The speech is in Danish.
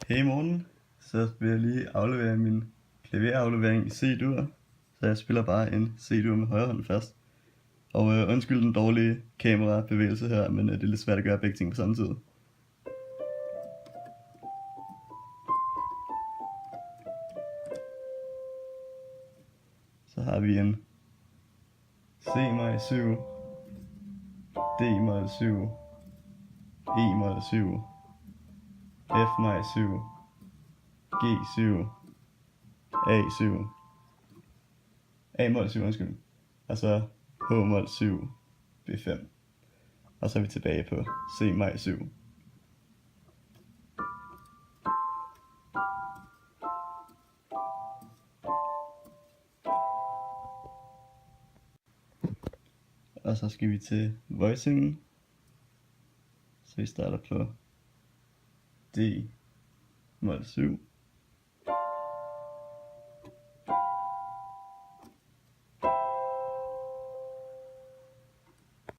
Hey morgen, så vil jeg lige aflevere min klaveraflevering i C-dur, så jeg spiller bare en C-dur med højre hånd først. Og undskyld den dårlige kamerabevægelse her, men det er lidt svært at gøre begge ting på samme tid. Så har vi en C-mol 7, D-mol 7, E-mol 7, F-mol 7, G7, A7, A-mol 7, undskyld, og så H-mol 7, B5, og så er vi tilbage på C-mol 7. Og så skal vi til voicingen, så vi starter på D-mol 7,